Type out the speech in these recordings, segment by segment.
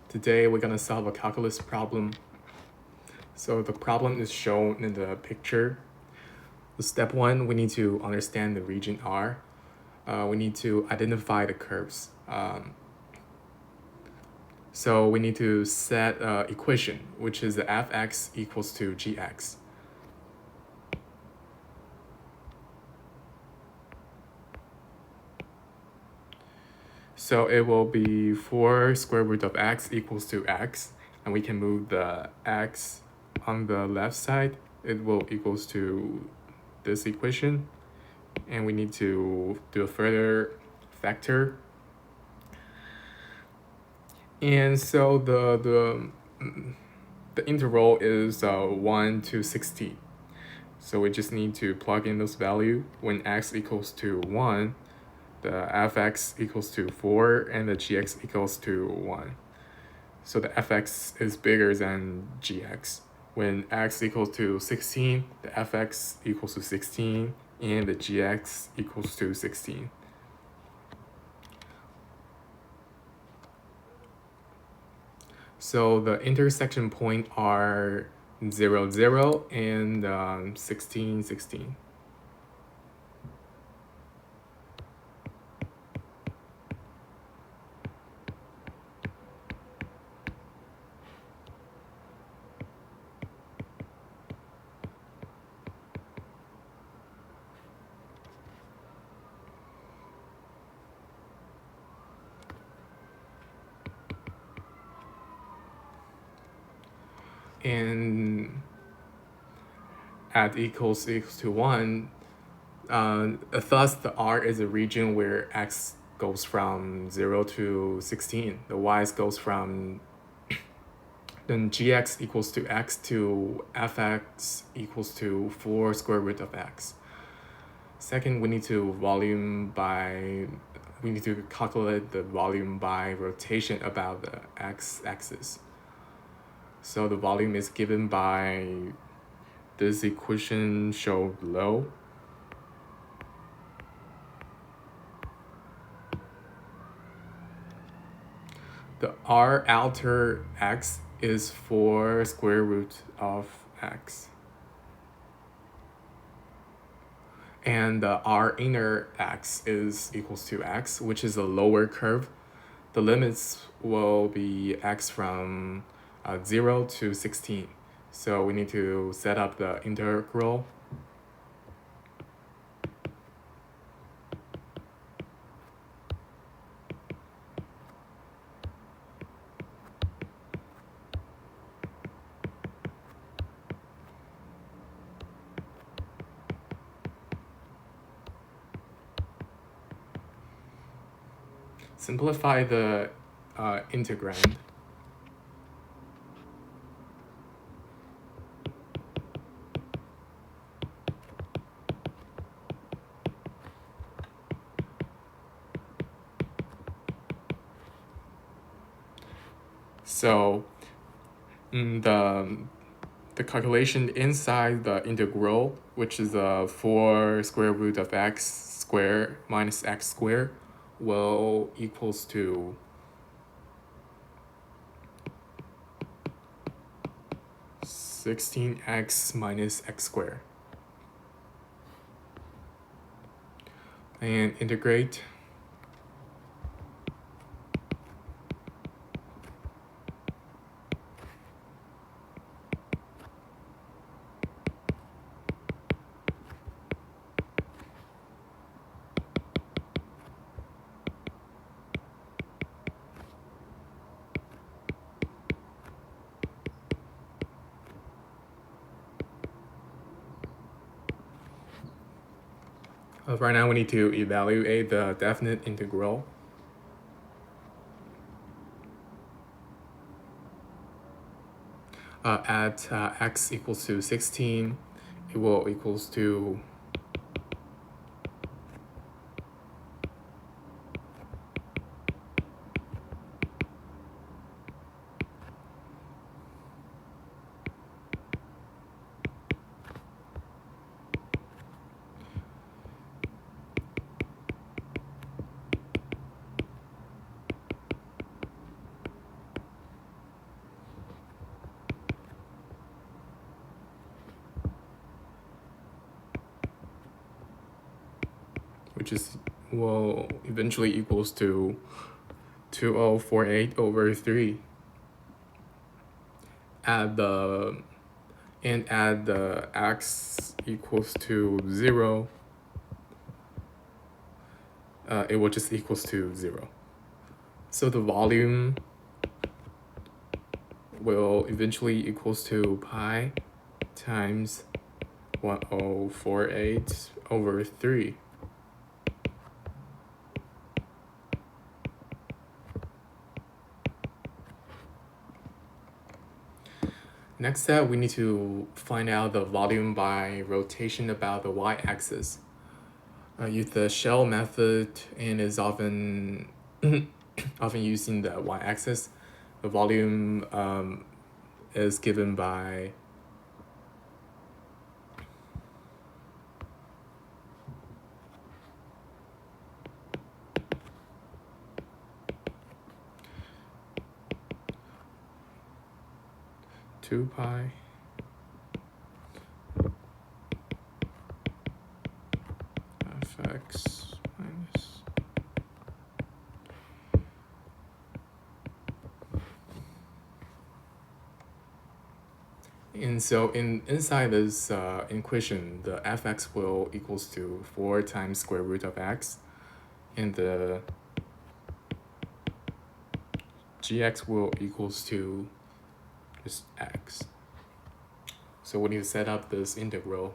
Today we're gonna solve a calculus problem. So the problem is shown in the picture. Step one, we need to understand the region R. We need to identify the curves. So we need to set an equation, which is the fx equals to gx. So it will be 4 square root of x equals to x, and we can move the x on the left side. It will equals to this equation, and we need to do a further factor. And so the interval is 1 to 16. So we just need to plug in this value. When x equals to 1, the fx equals to 4 and the gx equals to 1. So the fx is bigger than gx. When x equals to 16, the fx equals to 16 and the gx equals to 16. So the intersection point are 0, 0 and 16, 16. And at equals to 1, thus the R is a region where x goes from 0 to 16. The y goes from then gx equals to x to fx equals to 4 square root of x. Second, we need to calculate the volume by rotation about the x-axis. So the volume is given by this equation shown below. The R outer x is 4 square root of x. And the R inner x is equals to x, which is a lower curve. The limits will be x from 0 to 16. So we need to set up the integral. Simplify the integrand. So the calculation inside the integral, which is 4 square root of x squared minus x squared, will equals to 16x minus x squared. And integrate. Right now we need to evaluate the definite integral. At x equals to 16, it will equals to which is will eventually equals to 2048 over 3. Add the x equals to 0, it will just equals to 0. So the volume will eventually equals to pi times 1048 over 3. Next step, we need to find out the volume by rotation about the y-axis. Use the shell method and is often often using the y-axis. The volume is given by two pi fx minus and so inside this equation, the fx will equals to 4 times square root of x, and the gx will equals to just x. So we need to set up this integral.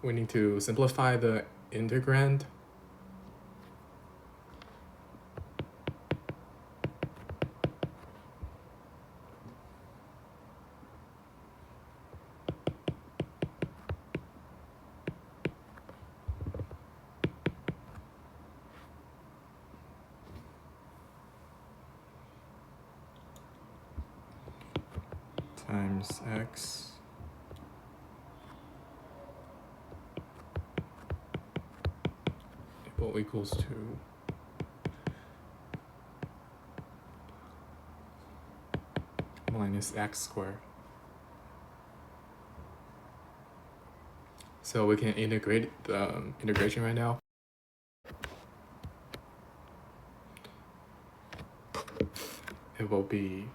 We need to simplify the integrand. Times x equals to minus x squared. So we can integrate the integration right now. It will be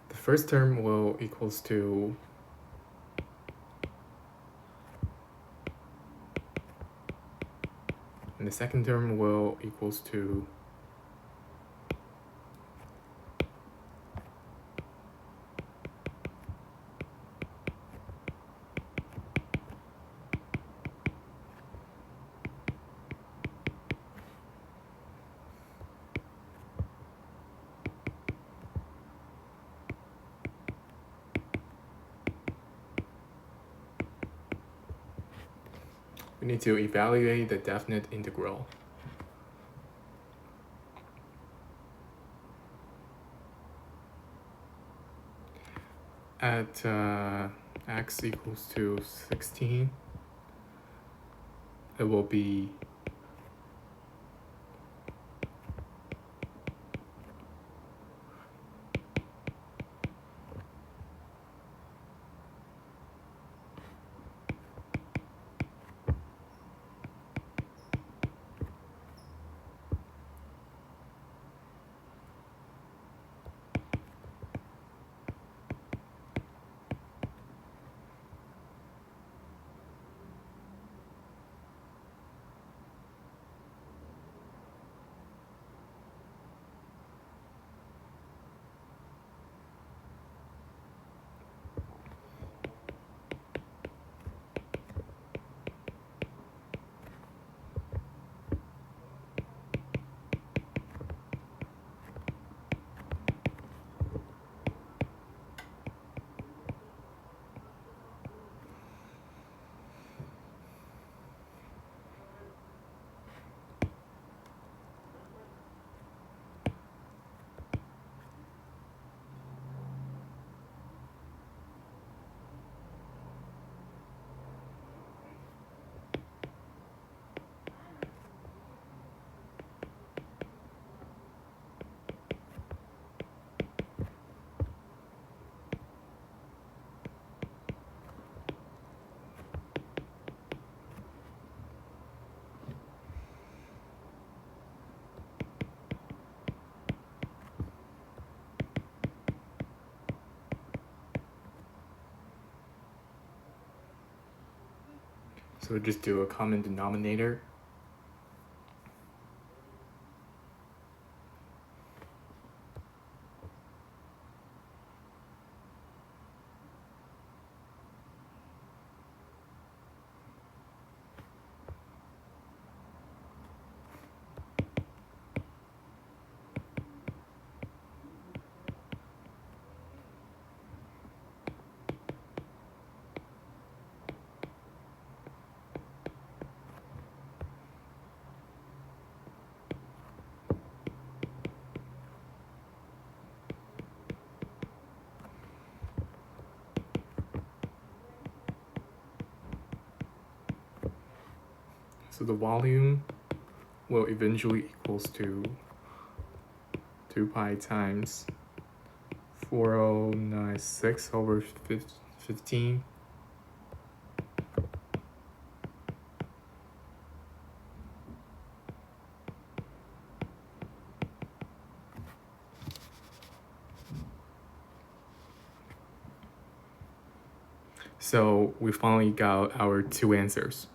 the first term will equals to and the second term will equals to we need to evaluate the definite integral. At x equals to 16, it will be So just do a common denominator. So the volume will eventually equals to 2 pi times 4096 over 15. So we finally got our two answers.